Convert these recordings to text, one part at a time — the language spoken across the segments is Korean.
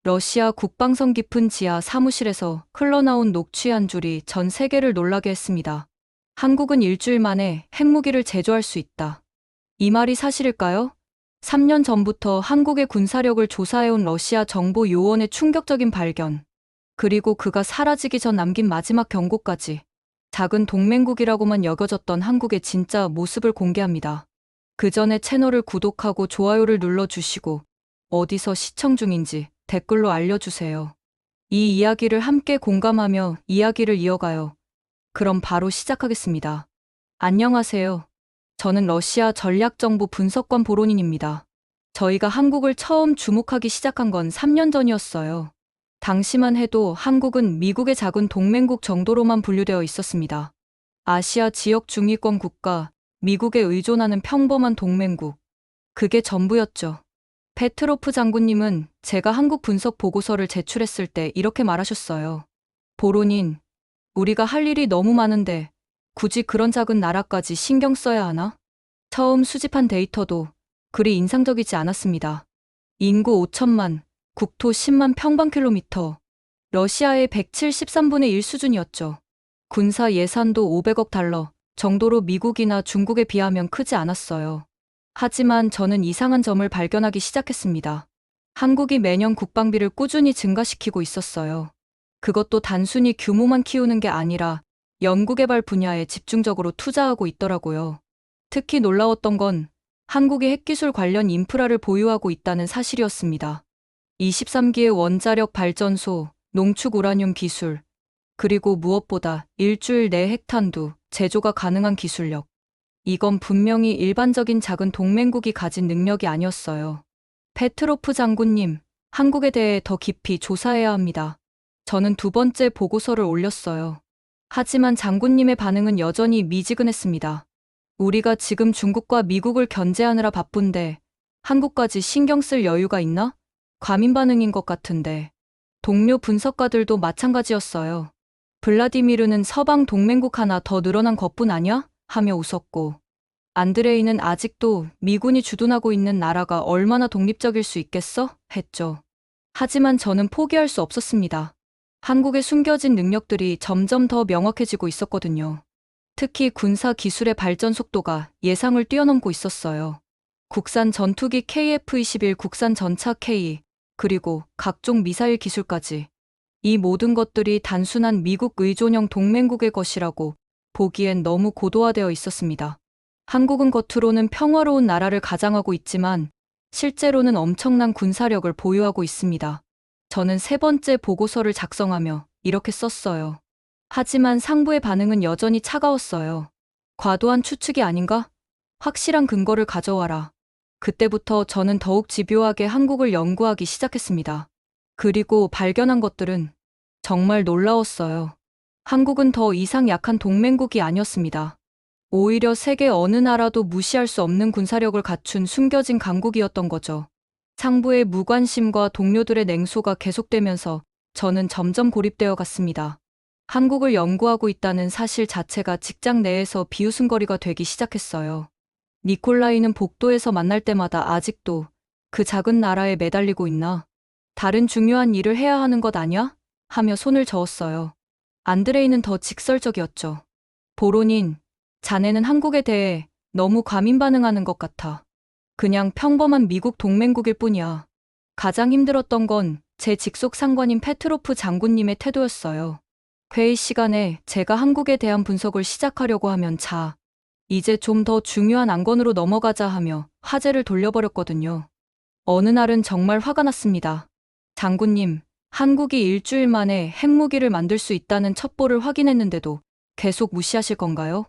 러시아 국방성 깊은 지하 사무실에서 흘러나온 녹취 한 줄이 전 세계를 놀라게 했습니다. 한국은 일주일 만에 핵무기를 제조할 수 있다. 이 말이 사실일까요? 3년 전부터 한국의 군사력을 조사해온 러시아 정보 요원의 충격적인 발견. 그리고 그가 사라지기 전 남긴 마지막 경고까지. 작은 동맹국이라고만 여겨졌던 한국의 진짜 모습을 공개합니다. 그 전에 채널을 구독하고 좋아요를 눌러주시고 어디서 시청 중인지 댓글로 알려주세요. 이 이야기를 함께 공감하며 이야기를 이어가요. 그럼 바로 시작하겠습니다. 안녕하세요. 저는 러시아 전략정보 분석관 보로닌입니다. 저희가 한국을 처음 주목하기 시작한 건 3년 전이었어요. 당시만 해도 한국은 미국의 작은 동맹국 정도로만 분류되어 있었습니다. 아시아 지역 중위권 국가, 미국에 의존하는 평범한 동맹국. 그게 전부였죠. 페트로프 장군님은 제가 한국 분석 보고서를 제출했을 때 이렇게 말하셨어요. 보로닌, 우리가 할 일이 너무 많은데 굳이 그런 작은 나라까지 신경 써야 하나? 처음 수집한 데이터도 그리 인상적이지 않았습니다. 인구 5천만, 국토 10만 평방킬로미터, 러시아의 173분의 1 수준이었죠. 군사 예산도 500억 달러 정도로 미국이나 중국에 비하면 크지 않았어요. 하지만 저는 이상한 점을 발견하기 시작했습니다. 한국이 매년 국방비를 꾸준히 증가시키고 있었어요. 그것도 단순히 규모만 키우는 게 아니라 연구개발 분야에 집중적으로 투자하고 있더라고요. 특히 놀라웠던 건 한국이 핵기술 관련 인프라를 보유하고 있다는 사실이었습니다. 23기의 원자력 발전소, 농축 우라늄 기술, 그리고 무엇보다 일주일 내 핵탄두 제조가 가능한 기술력. 이건 분명히 일반적인 작은 동맹국이 가진 능력이 아니었어요. 페트로프 장군님, 한국에 대해 더 깊이 조사해야 합니다. 저는 두 번째 보고서를 올렸어요. 하지만 장군님의 반응은 여전히 미지근했습니다. 우리가 지금 중국과 미국을 견제하느라 바쁜데 한국까지 신경 쓸 여유가 있나? 과민 반응인 것 같은데. 동료 분석가들도 마찬가지였어요. 블라디미르는 서방 동맹국 하나 더 늘어난 것뿐 아냐? 하며 웃었고, 안드레이는 아직도 미군이 주둔하고 있는 나라가 얼마나 독립적일 수 있겠어? 했죠. 하지만 저는 포기할 수 없었습니다. 한국의 숨겨진 능력들이 점점 더 명확해지고 있었거든요. 특히 군사 기술의 발전 속도가 예상을 뛰어넘고 있었어요. 국산 전투기 KF-21, 국산 전차 K, 그리고 각종 미사일 기술까지. 이 모든 것들이 단순한 미국 의존형 동맹국의 것이라고 보기엔 너무 고도화되어 있었습니다. 한국은 겉으로는 평화로운 나라를 가장하고 있지만 실제로는 엄청난 군사력을 보유하고 있습니다. 저는 세 번째 보고서를 작성하며 이렇게 썼어요. 하지만 상부의 반응은 여전히 차가웠어요. 과도한 추측이 아닌가? 확실한 근거를 가져와라. 그때부터 저는 더욱 집요하게 한국을 연구하기 시작했습니다. 그리고 발견한 것들은 정말 놀라웠어요. 한국은 더 이상 약한 동맹국이 아니었습니다. 오히려 세계 어느 나라도 무시할 수 없는 군사력을 갖춘 숨겨진 강국이었던 거죠. 상부의 무관심과 동료들의 냉소가 계속되면서 저는 점점 고립되어 갔습니다. 한국을 연구하고 있다는 사실 자체가 직장 내에서 비웃음거리가 되기 시작했어요. 니콜라이는 복도에서 만날 때마다 아직도 그 작은 나라에 매달리고 있나? 다른 중요한 일을 해야 하는 것 아냐? 하며 손을 저었어요. 안드레이는 더 직설적이었죠. 보로닌, 자네는 한국에 대해 너무 과민 반응하는 것 같아. 그냥 평범한 미국 동맹국일 뿐이야. 가장 힘들었던 건 제 직속 상관인 페트로프 장군님의 태도였어요. 회의 시간에 제가 한국에 대한 분석을 시작하려고 하면 이제 좀 더 중요한 안건으로 넘어가자 하며 화제를 돌려버렸거든요. 어느 날은 정말 화가 났습니다. 장군님, 한국이 일주일 만에 핵무기를 만들 수 있다는 첩보를 확인했는데도 계속 무시하실 건가요?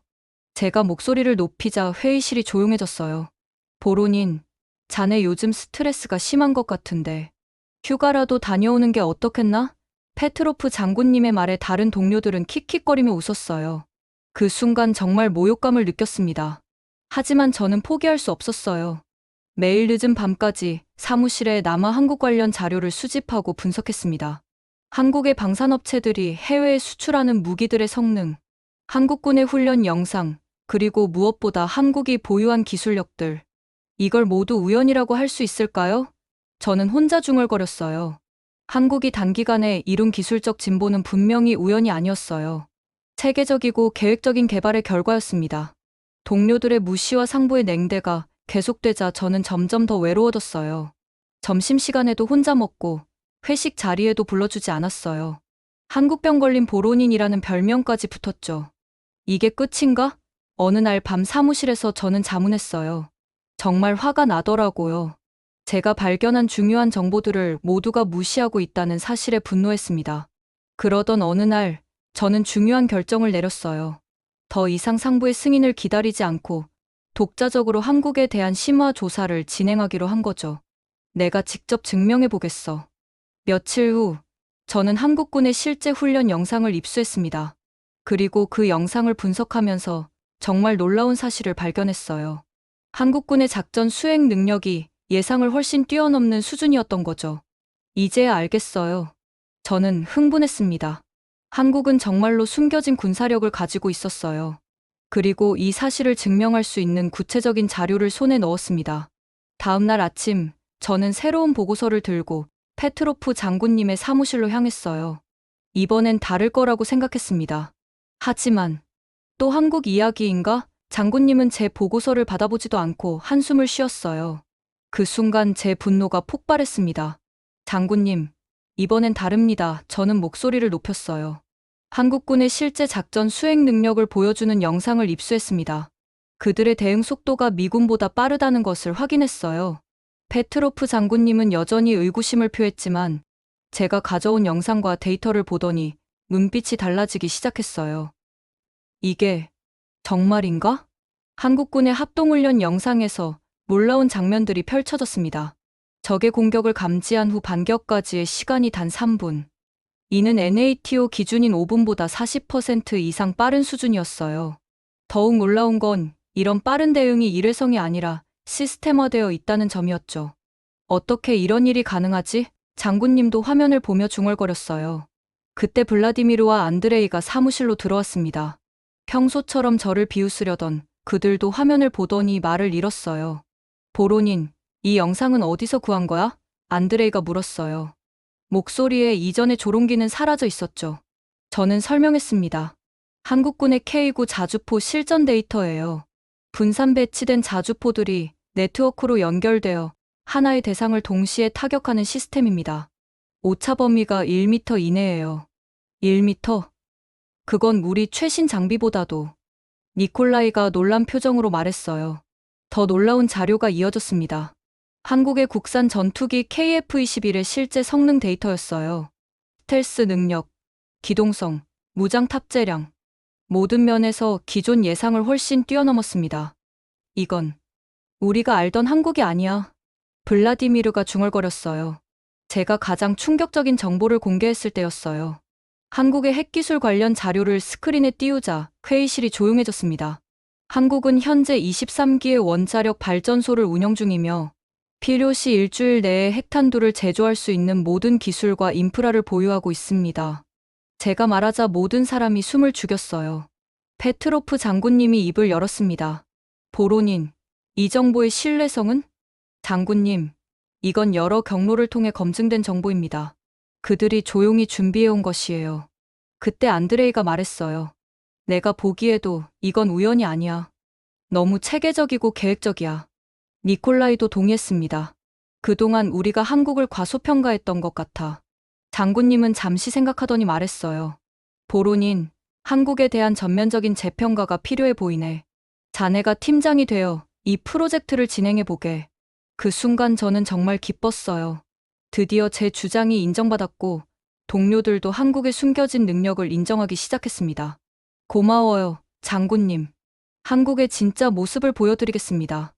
제가 목소리를 높이자 회의실이 조용해졌어요. 보로닌, 자네 요즘 스트레스가 심한 것 같은데 휴가라도 다녀오는 게 어떻겠나? 페트로프 장군님의 말에 다른 동료들은 킥킥거리며 웃었어요. 그 순간 정말 모욕감을 느꼈습니다. 하지만 저는 포기할 수 없었어요. 매일 늦은 밤까지 사무실에 남아 한국 관련 자료를 수집하고 분석했습니다. 한국의 방산업체들이 해외에 수출하는 무기들의 성능, 한국군의 훈련 영상, 그리고 무엇보다 한국이 보유한 기술력들. 이걸 모두 우연이라고 할 수 있을까요? 저는 혼자 중얼거렸어요. 한국이 단기간에 이룬 기술적 진보는 분명히 우연이 아니었어요. 체계적이고 계획적인 개발의 결과였습니다. 동료들의 무시와 상부의 냉대가 계속되자 저는 점점 더 외로워졌어요. 점심시간에도 혼자 먹고 회식 자리에도 불러주지 않았어요. 한국병 걸린 보론인이라는 별명까지 붙었죠. 이게 끝인가? 어느 날 밤 사무실에서 저는 자문했어요. 정말 화가 나더라고요. 제가 발견한 중요한 정보들을 모두가 무시하고 있다는 사실에 분노했습니다. 그러던 어느 날 저는 중요한 결정을 내렸어요. 더 이상 상부의 승인을 기다리지 않고 독자적으로 한국에 대한 심화 조사를 진행하기로 한 거죠. 내가 직접 증명해 보겠어. 며칠 후 저는 한국군의 실제 훈련 영상을 입수했습니다. 그리고 그 영상을 분석하면서 정말 놀라운 사실을 발견했어요. 한국군의 작전 수행 능력이 예상을 훨씬 뛰어넘는 수준이었던 거죠. 이제야 알겠어요. 저는 흥분했습니다. 한국은 정말로 숨겨진 군사력을 가지고 있었어요. 그리고 이 사실을 증명할 수 있는 구체적인 자료를 손에 넣었습니다. 다음 날 아침, 저는 새로운 보고서를 들고 페트로프 장군님의 사무실로 향했어요. 이번엔 다를 거라고 생각했습니다. 하지만 또 한국 이야기인가? 장군님은 제 보고서를 받아보지도 않고 한숨을 쉬었어요. 그 순간 제 분노가 폭발했습니다. 장군님, 이번엔 다릅니다. 저는 목소리를 높였어요. 한국군의 실제 작전 수행 능력을 보여주는 영상을 입수했습니다. 그들의 대응 속도가 미군보다 빠르다는 것을 확인했어요. 페트로프 장군님은 여전히 의구심을 표했지만 제가 가져온 영상과 데이터를 보더니 눈빛이 달라지기 시작했어요. 이게 정말인가? 한국군의 합동훈련 영상에서 놀라운 장면들이 펼쳐졌습니다. 적의 공격을 감지한 후 반격까지의 시간이 단 3분. 이는 NATO 기준인 5분보다 40% 이상 빠른 수준이었어요. 더욱 놀라운 건 이런 빠른 대응이 일회성이 아니라 시스템화되어 있다는 점이었죠. 어떻게 이런 일이 가능하지? 장군님도 화면을 보며 중얼거렸어요. 그때 블라디미르와 안드레이가 사무실로 들어왔습니다. 평소처럼 저를 비웃으려던 그들도 화면을 보더니 말을 잃었어요. 보로닌, 이 영상은 어디서 구한 거야? 안드레이가 물었어요. 목소리에 이전의 조롱기는 사라져 있었죠. 저는 설명했습니다. 한국군의 K9 자주포 실전 데이터예요. 분산 배치된 자주포들이 네트워크로 연결되어 하나의 대상을 동시에 타격하는 시스템입니다. 오차 범위가 1m 이내예요. 1m? 그건 우리 최신 장비보다도. 니콜라이가 놀란 표정으로 말했어요. 더 놀라운 자료가 이어졌습니다. 한국의 국산 전투기 KF-21의 실제 성능 데이터였어요. 스텔스 능력, 기동성, 무장 탑재량, 모든 면에서 기존 예상을 훨씬 뛰어넘었습니다. 이건 우리가 알던 한국이 아니야. 블라디미르가 중얼거렸어요. 제가 가장 충격적인 정보를 공개했을 때였어요. 한국의 핵기술 관련 자료를 스크린에 띄우자 회의실이 조용해졌습니다. 한국은 현재 23기의 원자력 발전소를 운영 중이며 필요시 일주일 내에 핵탄두를 제조할 수 있는 모든 기술과 인프라를 보유하고 있습니다. 제가 말하자 모든 사람이 숨을 죽였어요. 페트로프 장군님이 입을 열었습니다. 보로닌, 이 정보의 신뢰성은? 장군님, 이건 여러 경로를 통해 검증된 정보입니다. 그들이 조용히 준비해온 것이에요. 그때 안드레이가 말했어요. 내가 보기에도 이건 우연이 아니야. 너무 체계적이고 계획적이야. 니콜라이도 동의했습니다. 그동안 우리가 한국을 과소평가했던 것 같아. 장군님은 잠시 생각하더니 말했어요. 보론인, 한국에 대한 전면적인 재평가가 필요해 보이네. 자네가 팀장이 되어 이 프로젝트를 진행해보게. 그 순간 저는 정말 기뻤어요. 드디어 제 주장이 인정받았고 동료들도 한국의 숨겨진 능력을 인정하기 시작했습니다. 고마워요, 장군님. 한국의 진짜 모습을 보여드리겠습니다.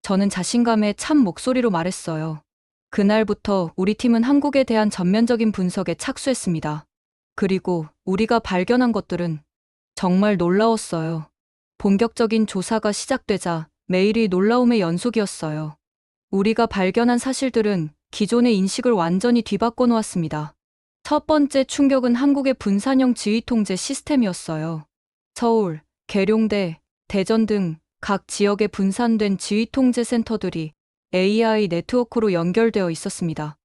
저는 자신감에 찬 목소리로 말했어요. 그날부터 우리 팀은 한국에 대한 전면적인 분석에 착수했습니다. 그리고 우리가 발견한 것들은 정말 놀라웠어요. 본격적인 조사가 시작되자 매일이 놀라움의 연속이었어요. 우리가 발견한 사실들은 기존의 인식을 완전히 뒤바꿔 놓았습니다. 첫 번째 충격은 한국의 분산형 지휘통제 시스템이었어요. 서울, 계룡대, 대전 등 각 지역에 분산된 지휘통제 센터들이 AI 네트워크로 연결되어 있었습니다.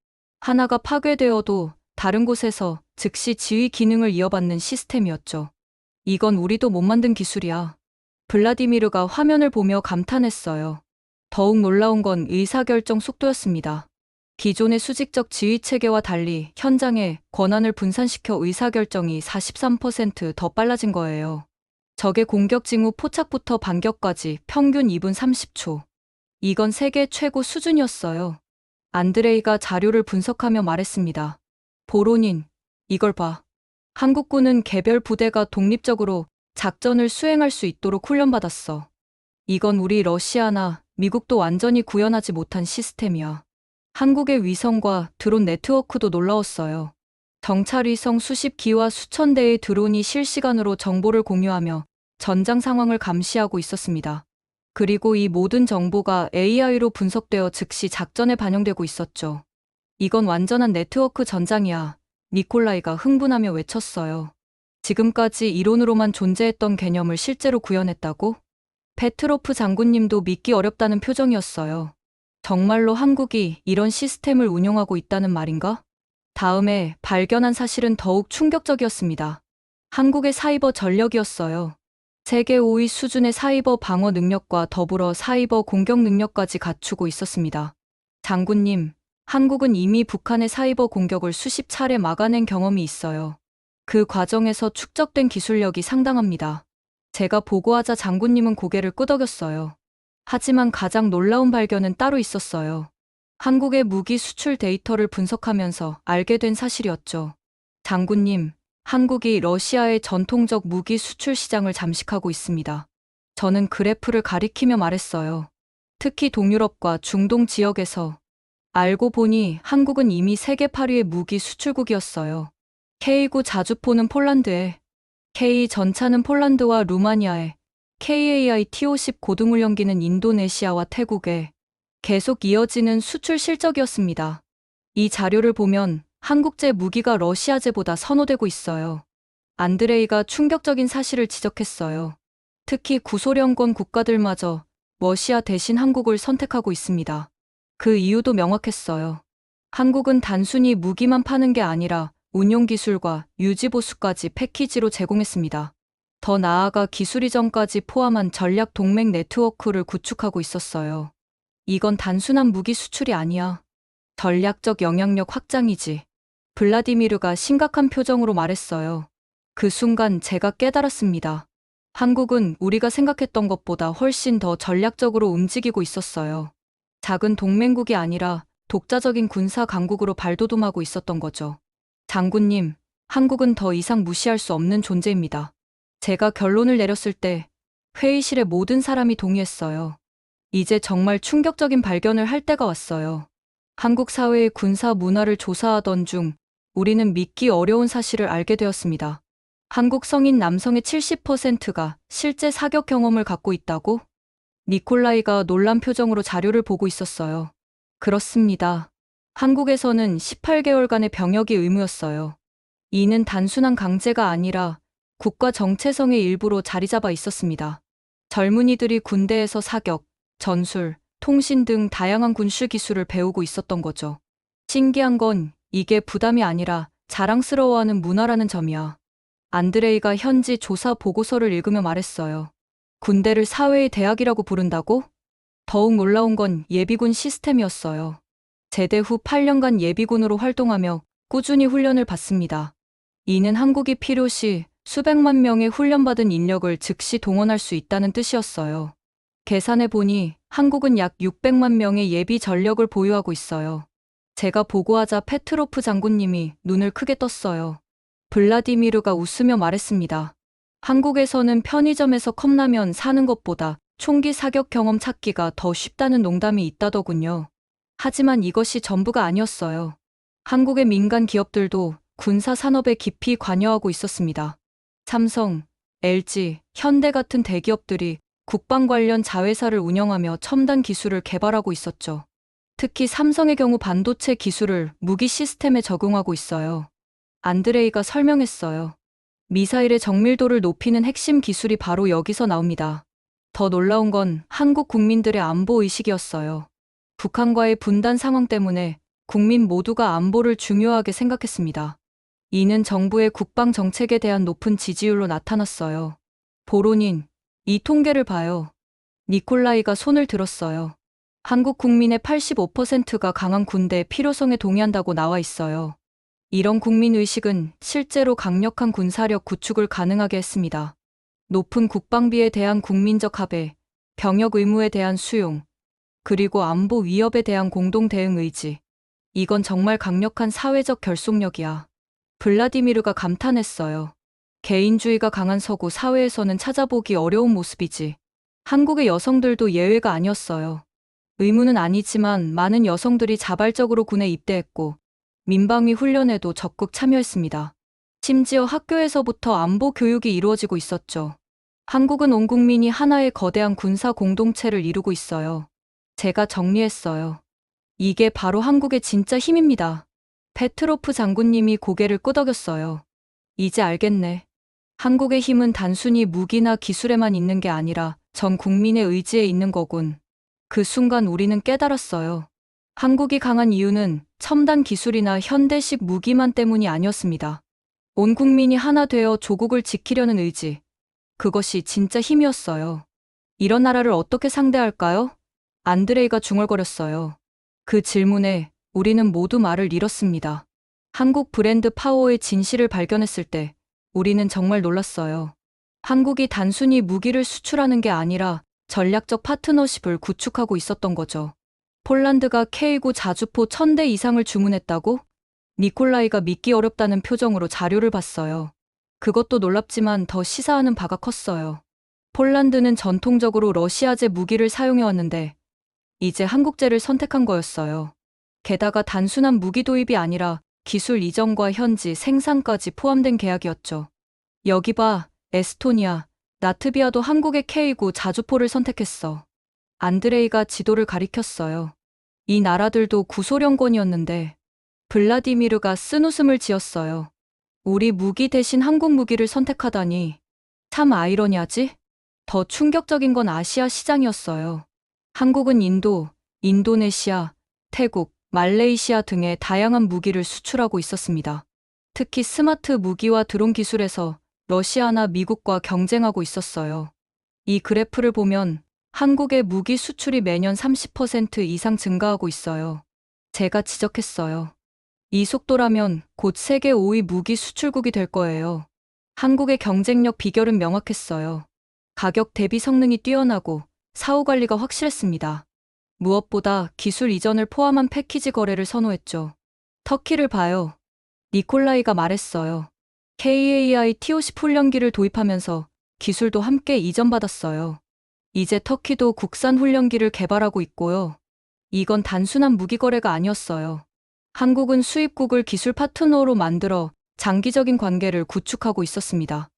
하나가 파괴되어도 다른 곳에서 즉시 지휘 기능을 이어받는 시스템이었죠. 이건 우리도 못 만든 기술이야. 블라디미르가 화면을 보며 감탄했어요. 더욱 놀라운 건 의사결정 속도였습니다. 기존의 수직적 지휘 체계와 달리 현장에 권한을 분산시켜 의사결정이 43% 더 빨라진 거예요. 적의 공격 징후 포착부터 반격까지 평균 2분 30초. 이건 세계 최고 수준이었어요. 안드레이가 자료를 분석하며 말했습니다. 보로닌, 이걸 봐. 한국군은 개별 부대가 독립적으로 작전을 수행할 수 있도록 훈련받았어. 이건 우리 러시아나 미국도 완전히 구현하지 못한 시스템이야. 한국의 위성과 드론 네트워크도 놀라웠어요. 정찰 위성 수십 기와 수천 대의 드론이 실시간으로 정보를 공유하며 전장 상황을 감시하고 있었습니다. 그리고 이 모든 정보가 AI로 분석되어 즉시 작전에 반영되고 있었죠. 이건 완전한 네트워크 전장이야. 니콜라이가 흥분하며 외쳤어요. 지금까지 이론으로만 존재했던 개념을 실제로 구현했다고? 페트로프 장군님도 믿기 어렵다는 표정이었어요. 정말로 한국이 이런 시스템을 운용하고 있다는 말인가? 다음에 발견한 사실은 더욱 충격적이었습니다. 한국의 사이버 전력이었어요. 세계 5위 수준의 사이버 방어 능력과 더불어 사이버 공격 능력까지 갖추고 있었습니다. 장군님, 한국은 이미 북한의 사이버 공격을 수십 차례 막아낸 경험이 있어요. 그 과정에서 축적된 기술력이 상당합니다. 제가 보고하자 장군님은 고개를 끄덕였어요. 하지만 가장 놀라운 발견은 따로 있었어요. 한국의 무기 수출 데이터를 분석하면서 알게 된 사실이었죠. 장군님, 한국이 러시아의 전통적 무기 수출 시장을 잠식하고 있습니다. 저는 그래프를 가리키며 말했어요. 특히 동유럽과 중동 지역에서. 알고 보니 한국은 이미 세계 8위의 무기 수출국이었어요. K9 자주포는 폴란드에, K 전차는 폴란드와 루마니아에, KAI T-50 고등훈련기는 인도네시아와 태국에 계속 이어지는 수출 실적이었습니다. 이 자료를 보면 한국제 무기가 러시아제보다 선호되고 있어요. 안드레이가 충격적인 사실을 지적했어요. 특히 구소련권 국가들마저 러시아 대신 한국을 선택하고 있습니다. 그 이유도 명확했어요. 한국은 단순히 무기만 파는 게 아니라 운용 기술과 유지보수까지 패키지로 제공했습니다. 더 나아가 기술 이전까지 포함한 전략 동맹 네트워크를 구축하고 있었어요. 이건 단순한 무기 수출이 아니야. 전략적 영향력 확장이지. 블라디미르가 심각한 표정으로 말했어요. 그 순간 제가 깨달았습니다. 한국은 우리가 생각했던 것보다 훨씬 더 전략적으로 움직이고 있었어요. 작은 동맹국이 아니라 독자적인 군사 강국으로 발돋움하고 있었던 거죠. 장군님, 한국은 더 이상 무시할 수 없는 존재입니다. 제가 결론을 내렸을 때 회의실의 모든 사람이 동의했어요. 이제 정말 충격적인 발견을 할 때가 왔어요. 한국 사회의 군사 문화를 조사하던 중 우리는 믿기 어려운 사실을 알게 되었습니다. 한국 성인 남성의 70%가 실제 사격 경험을 갖고 있다고? 니콜라이가 놀란 표정으로 자료를 보고 있었어요. 그렇습니다. 한국에서는 18개월간의 병역이 의무였어요. 이는 단순한 강제가 아니라 국가 정체성의 일부로 자리 잡아 있었습니다. 젊은이들이 군대에서 사격, 전술, 통신 등 다양한 군수 기술을 배우고 있었던 거죠. 신기한 건 이게 부담이 아니라 자랑스러워하는 문화라는 점이야. 안드레이가 현지 조사 보고서를 읽으며 말했어요. 군대를 사회의 대학이라고 부른다고? 더욱 놀라운 건 예비군 시스템이었어요. 제대 후 8년간 예비군으로 활동하며 꾸준히 훈련을 받습니다. 이는 한국이 필요시 수백만 명의 훈련받은 인력을 즉시 동원할 수 있다는 뜻이었어요. 계산해 보니 한국은 약 600만 명의 예비 전력을 보유하고 있어요. 제가 보고하자 페트로프 장군님이 눈을 크게 떴어요. 블라디미르가 웃으며 말했습니다. 한국에서는 편의점에서 컵라면 사는 것보다 총기 사격 경험 찾기가 더 쉽다는 농담이 있다더군요. 하지만 이것이 전부가 아니었어요. 한국의 민간 기업들도 군사 산업에 깊이 관여하고 있었습니다. 삼성, LG, 현대 같은 대기업들이 국방 관련 자회사를 운영하며 첨단 기술을 개발하고 있었죠. 특히 삼성의 경우 반도체 기술을 무기 시스템에 적용하고 있어요. 안드레이가 설명했어요. 미사일의 정밀도를 높이는 핵심 기술이 바로 여기서 나옵니다. 더 놀라운 건 한국 국민들의 안보 의식이었어요. 북한과의 분단 상황 때문에 국민 모두가 안보를 중요하게 생각했습니다. 이는 정부의 국방 정책에 대한 높은 지지율로 나타났어요. 보로닌, 이 통계를 봐요. 니콜라이가 손을 들었어요. 한국 국민의 85%가 강한 군대의 필요성에 동의한다고 나와 있어요. 이런 국민의식은 실제로 강력한 군사력 구축을 가능하게 했습니다. 높은 국방비에 대한 국민적 합의, 병역 의무에 대한 수용, 그리고 안보 위협에 대한 공동 대응 의지. 이건 정말 강력한 사회적 결속력이야. 블라디미르가 감탄했어요. 개인주의가 강한 서구 사회에서는 찾아보기 어려운 모습이지. 한국의 여성들도 예외가 아니었어요. 의무는 아니지만 많은 여성들이 자발적으로 군에 입대했고 민방위 훈련에도 적극 참여했습니다. 심지어 학교에서부터 안보 교육이 이루어지고 있었죠. 한국은 온 국민이 하나의 거대한 군사 공동체를 이루고 있어요. 제가 정리했어요. 이게 바로 한국의 진짜 힘입니다. 페트로프 장군님이 고개를 끄덕였어요. 이제 알겠네. 한국의 힘은 단순히 무기나 기술에만 있는 게 아니라 전 국민의 의지에 있는 거군. 그 순간 우리는 깨달았어요. 한국이 강한 이유는 첨단 기술이나 현대식 무기만 때문이 아니었습니다. 온 국민이 하나 되어 조국을 지키려는 의지. 그것이 진짜 힘이었어요. 이런 나라를 어떻게 상대할까요? 안드레이가 중얼거렸어요. 그 질문에 우리는 모두 말을 잃었습니다. 한국 브랜드 파워의 진실을 발견했을 때 우리는 정말 놀랐어요. 한국이 단순히 무기를 수출하는 게 아니라 전략적 파트너십을 구축하고 있었던 거죠. 폴란드가 K9 자주포 1000대 이상을 주문했다고? 니콜라이가 믿기 어렵다는 표정으로 자료를 봤어요. 그것도 놀랍지만 더 시사하는 바가 컸어요. 폴란드는 전통적으로 러시아제 무기를 사용해왔는데 이제 한국제를 선택한 거였어요. 게다가 단순한 무기 도입이 아니라 기술 이전과 현지 생산까지 포함된 계약이었죠. 여기 봐, 에스토니아, 라트비아도 한국의 K9 자주포를 선택했어. 안드레이가 지도를 가리켰어요. 이 나라들도 구소련권이었는데 블라디미르가 쓴웃음을 지었어요. 우리 무기 대신 한국 무기를 선택하다니. 참 아이러니하지? 더 충격적인 건 아시아 시장이었어요. 한국은 인도, 인도네시아, 태국, 말레이시아 등의 다양한 무기를 수출하고 있었습니다. 특히 스마트 무기와 드론 기술에서 러시아나 미국과 경쟁하고 있었어요. 이 그래프를 보면 한국의 무기 수출이 매년 30% 이상 증가하고 있어요. 제가 지적했어요. 이 속도라면 곧 세계 5위 무기 수출국이 될 거예요. 한국의 경쟁력 비결은 명확했어요. 가격 대비 성능이 뛰어나고 사후 관리가 확실했습니다. 무엇보다 기술 이전을 포함한 패키지 거래를 선호했죠. 터키를 봐요. 니콜라이가 말했어요. KAI T50 훈련기를 도입하면서 기술도 함께 이전받았어요. 이제 터키도 국산 훈련기를 개발하고 있고요. 이건 단순한 무기 거래가 아니었어요. 한국은 수입국을 기술 파트너로 만들어 장기적인 관계를 구축하고 있었습니다.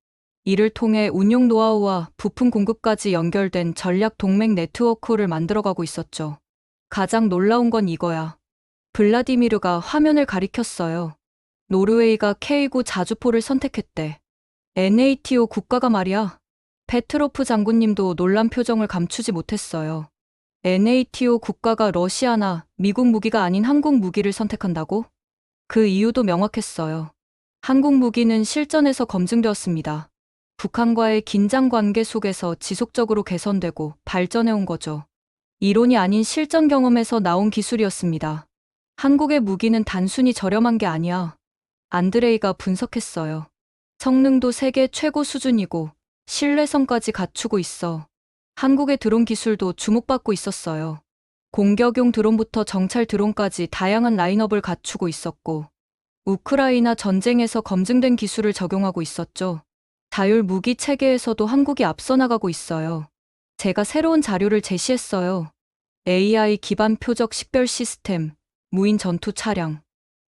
이를 통해 운용 노하우와 부품 공급까지 연결된 전략 동맹 네트워크를 만들어가고 있었죠. 가장 놀라운 건 이거야. 블라디미르가 화면을 가리켰어요. 노르웨이가 K9 자주포를 선택했대. NATO 국가가 말이야. 페트로프 장군님도 놀란 표정을 감추지 못했어요. NATO 국가가 러시아나 미국 무기가 아닌 한국 무기를 선택한다고? 그 이유도 명확했어요. 한국 무기는 실전에서 검증되었습니다. 북한과의 긴장 관계 속에서 지속적으로 개선되고 발전해온 거죠. 이론이 아닌 실전 경험에서 나온 기술이었습니다. 한국의 무기는 단순히 저렴한 게 아니야. 안드레이가 분석했어요. 성능도 세계 최고 수준이고 신뢰성까지 갖추고 있어. 한국의 드론 기술도 주목받고 있었어요. 공격용 드론부터 정찰 드론까지 다양한 라인업을 갖추고 있었고, 우크라이나 전쟁에서 검증된 기술을 적용하고 있었죠. 자율 무기 체계에서도 한국이 앞서 나가고 있어요. 제가 새로운 자료를 제시했어요. AI 기반 표적 식별 시스템, 무인 전투 차량,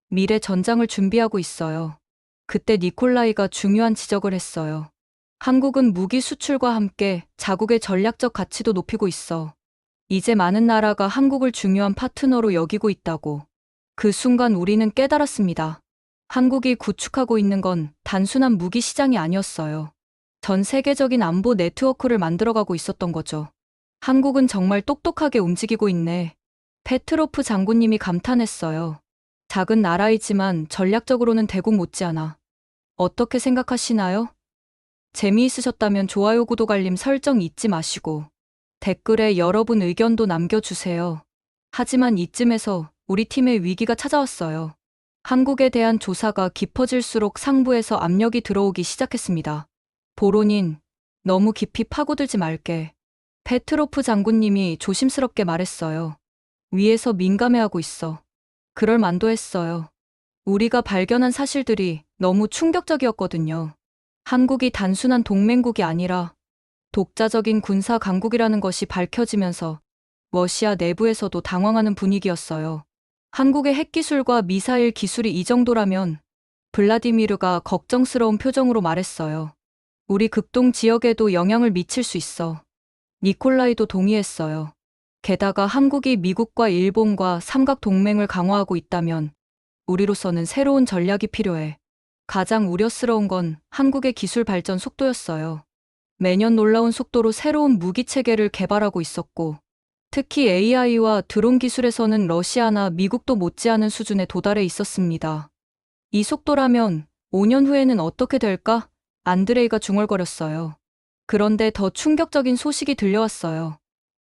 미래 전장을 준비하고 있어요. 그때 니콜라이가 중요한 지적을 했어요. 한국은 무기 수출과 함께 자국의 전략적 가치도 높이고 있어. 이제 많은 나라가 한국을 중요한 파트너로 여기고 있다고. 그 순간 우리는 깨달았습니다. 한국이 구축하고 있는 건 단순한 무기 시장이 아니었어요. 전 세계적인 안보 네트워크를 만들어가고 있었던 거죠. 한국은 정말 똑똑하게 움직이고 있네. 페트로프 장군님이 감탄했어요. 작은 나라이지만 전략적으로는 대국 못지않아. 어떻게 생각하시나요? 재미있으셨다면 좋아요, 구독, 알림 설정 잊지 마시고 댓글에 여러분 의견도 남겨주세요. 하지만 이쯤에서 우리 팀의 위기가 찾아왔어요. 한국에 대한 조사가 깊어질수록 상부에서 압력이 들어오기 시작했습니다. 보론인, 너무 깊이 파고들지 말게. 페트로프 장군님이 조심스럽게 말했어요. 위에서 민감해하고 있어. 그럴 만도 했어요. 우리가 발견한 사실들이 너무 충격적이었거든요. 한국이 단순한 동맹국이 아니라 독자적인 군사 강국이라는 것이 밝혀지면서 러시아 내부에서도 당황하는 분위기였어요. 한국의 핵기술과 미사일 기술이 이 정도라면 블라디미르가 걱정스러운 표정으로 말했어요. 우리 극동 지역에도 영향을 미칠 수 있어. 니콜라이도 동의했어요. 게다가 한국이 미국과 일본과 삼각 동맹을 강화하고 있다면 우리로서는 새로운 전략이 필요해. 가장 우려스러운 건 한국의 기술 발전 속도였어요. 매년 놀라운 속도로 새로운 무기 체계를 개발하고 있었고, 특히 AI와 드론 기술에서는 러시아나 미국도 못지않은 수준에 도달해 있었습니다. 이 속도라면 5년 후에는 어떻게 될까? 안드레이가 중얼거렸어요. 그런데 더 충격적인 소식이 들려왔어요.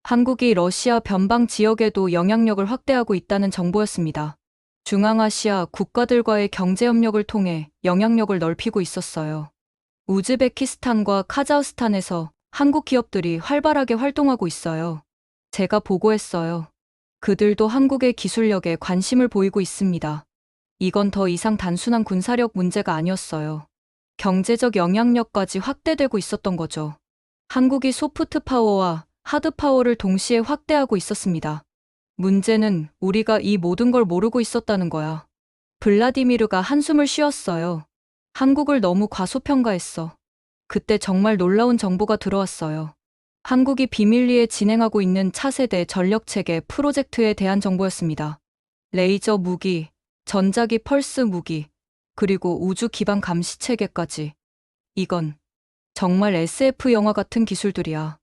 한국이 러시아 변방 지역에도 영향력을 확대하고 있다는 정보였습니다. 중앙아시아 국가들과의 경제협력을 통해 영향력을 넓히고 있었어요. 우즈베키스탄과 카자흐스탄에서 한국 기업들이 활발하게 활동하고 있어요. 제가 보고했어요. 그들도 한국의 기술력에 관심을 보이고 있습니다. 이건 더 이상 단순한 군사력 문제가 아니었어요. 경제적 영향력까지 확대되고 있었던 거죠. 한국이 소프트 파워와 하드 파워를 동시에 확대하고 있었습니다. 문제는 우리가 이 모든 걸 모르고 있었다는 거야. 블라디미르가 한숨을 쉬었어요. 한국을 너무 과소평가했어. 그때 정말 놀라운 정보가 들어왔어요. 한국이 비밀리에 진행하고 있는 차세대 전력체계 프로젝트에 대한 정보였습니다. 레이저 무기, 전자기 펄스 무기, 그리고 우주 기반 감시 체계까지. 이건 정말 SF 영화 같은 기술들이야.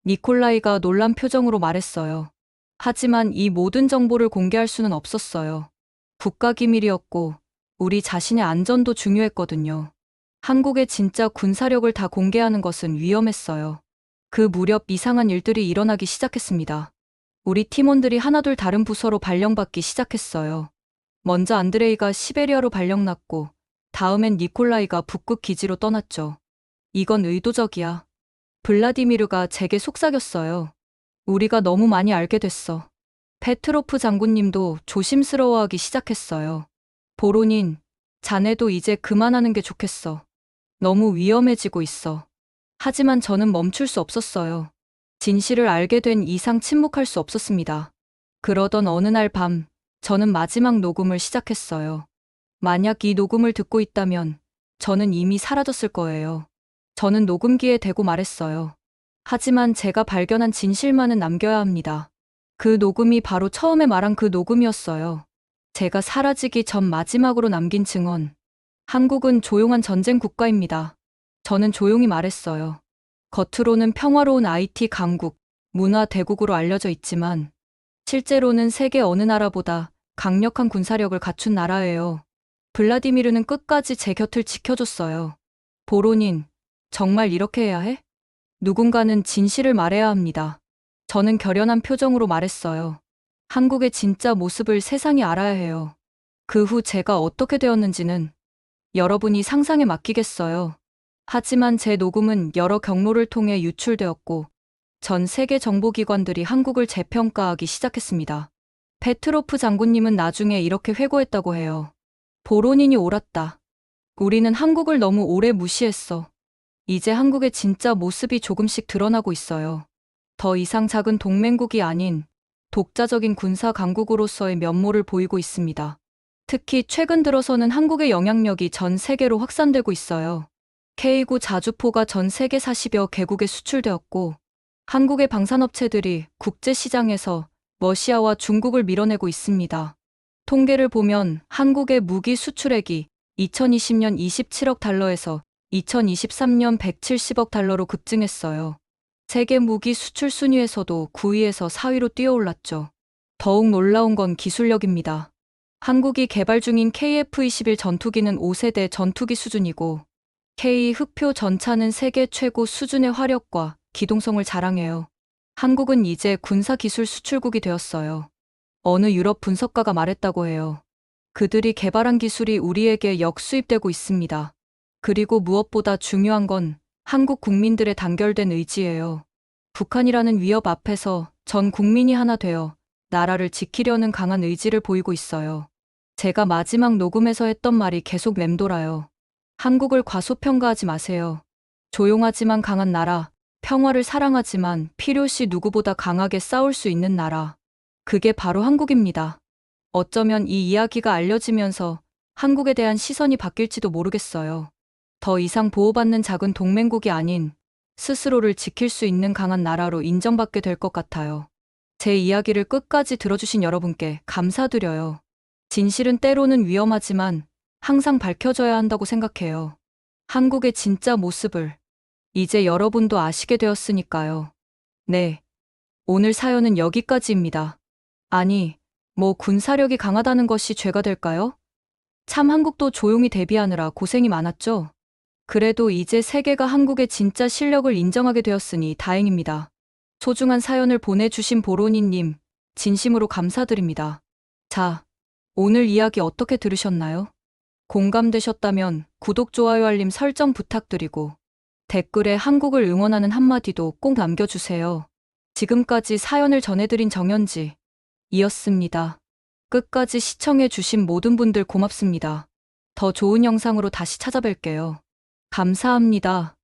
니콜라이가 놀란 표정으로 말했어요. 하지만 이 모든 정보를 공개할 수는 없었어요. 국가기밀이었고 우리 자신의 안전도 중요했거든요. 한국의 진짜 군사력을 다 공개하는 것은 위험했어요. 그 무렵 이상한 일들이 일어나기 시작했습니다. 우리 팀원들이 하나둘 다른 부서로 발령받기 시작했어요. 먼저 안드레이가 시베리아로 발령났고 다음엔 니콜라이가 북극 기지로 떠났죠. 이건 의도적이야. 블라디미르가 제게 속삭였어요. 우리가 너무 많이 알게 됐어. 페트로프 장군님도 조심스러워하기 시작했어요. 보론인, 자네도 이제 그만하는 게 좋겠어. 너무 위험해지고 있어. 하지만 저는 멈출 수 없었어요. 진실을 알게 된 이상 침묵할 수 없었습니다. 그러던 어느 날 밤, 저는 마지막 녹음을 시작했어요. 만약 이 녹음을 듣고 있다면 저는 이미 사라졌을 거예요. 저는 녹음기에 대고 말했어요. 하지만 제가 발견한 진실만은 남겨야 합니다. 그 녹음이 바로 처음에 말한 그 녹음이었어요. 제가 사라지기 전 마지막으로 남긴 증언. 한국은 조용한 전쟁 국가입니다. 저는 조용히 말했어요. 겉으로는 평화로운 IT 강국, 문화 대국으로 알려져 있지만 실제로는 세계 어느 나라보다 강력한 군사력을 갖춘 나라예요. 블라디미르는 끝까지 제 곁을 지켜줬어요. 보론인, 정말 이렇게 해야 해? 누군가는 진실을 말해야 합니다. 저는 결연한 표정으로 말했어요. 한국의 진짜 모습을 세상이 알아야 해요. 그 후 제가 어떻게 되었는지는 여러분이 상상에 맡기겠어요. 하지만 제 녹음은 여러 경로를 통해 유출되었고 전 세계 정보기관들이 한국을 재평가하기 시작했습니다. 페트로프 장군님은 나중에 이렇게 회고했다고 해요. 보론인이 옳았다. 우리는 한국을 너무 오래 무시했어. 이제 한국의 진짜 모습이 조금씩 드러나고 있어요. 더 이상 작은 동맹국이 아닌 독자적인 군사 강국으로서의 면모를 보이고 있습니다. 특히 최근 들어서는 한국의 영향력이 전 세계로 확산되고 있어요. K9 자주포가 전 세계 40여 개국에 수출되었고 한국의 방산업체들이 국제시장에서 러시아와 중국을 밀어내고 있습니다. 통계를 보면 한국의 무기 수출액이 2020년 27억 달러에서 2023년 170억 달러로 급증했어요. 세계 무기 수출 순위에서도 9위에서 4위로 뛰어올랐죠. 더욱 놀라운 건 기술력입니다. 한국이 개발 중인 KF-21 전투기는 5세대 전투기 수준이고 K 흑표 전차는 세계 최고 수준의 화력과 기동성을 자랑해요. 한국은 이제 군사기술 수출국이 되었어요. 어느 유럽 분석가가 말했다고 해요. 그들이 개발한 기술이 우리에게 역수입되고 있습니다. 그리고 무엇보다 중요한 건 한국 국민들의 단결된 의지예요. 북한이라는 위협 앞에서 전 국민이 하나 되어 나라를 지키려는 강한 의지를 보이고 있어요. 제가 마지막 녹음에서 했던 말이 계속 맴돌아요. 한국을 과소평가하지 마세요. 조용하지만 강한 나라, 평화를 사랑하지만 필요시 누구보다 강하게 싸울 수 있는 나라. 그게 바로 한국입니다. 어쩌면 이 이야기가 알려지면서 한국에 대한 시선이 바뀔지도 모르겠어요. 더 이상 보호받는 작은 동맹국이 아닌 스스로를 지킬 수 있는 강한 나라로 인정받게 될 것 같아요. 제 이야기를 끝까지 들어주신 여러분께 감사드려요. 진실은 때로는 위험하지만 항상 밝혀져야 한다고 생각해요. 한국의 진짜 모습을 이제 여러분도 아시게 되었으니까요. 네. 오늘 사연은 여기까지입니다. 아니, 뭐 군사력이 강하다는 것이 죄가 될까요? 참 한국도 조용히 대비하느라 고생이 많았죠? 그래도 이제 세계가 한국의 진짜 실력을 인정하게 되었으니 다행입니다. 소중한 사연을 보내주신 보로니님, 진심으로 감사드립니다. 자, 오늘 이야기 어떻게 들으셨나요? 공감되셨다면 구독, 좋아요, 알림 설정 부탁드리고 댓글에 한국을 응원하는 한마디도 꼭 남겨주세요. 지금까지 사연을 전해드린 정연지이었습니다. 끝까지 시청해주신 모든 분들 고맙습니다. 더 좋은 영상으로 다시 찾아뵐게요. 감사합니다.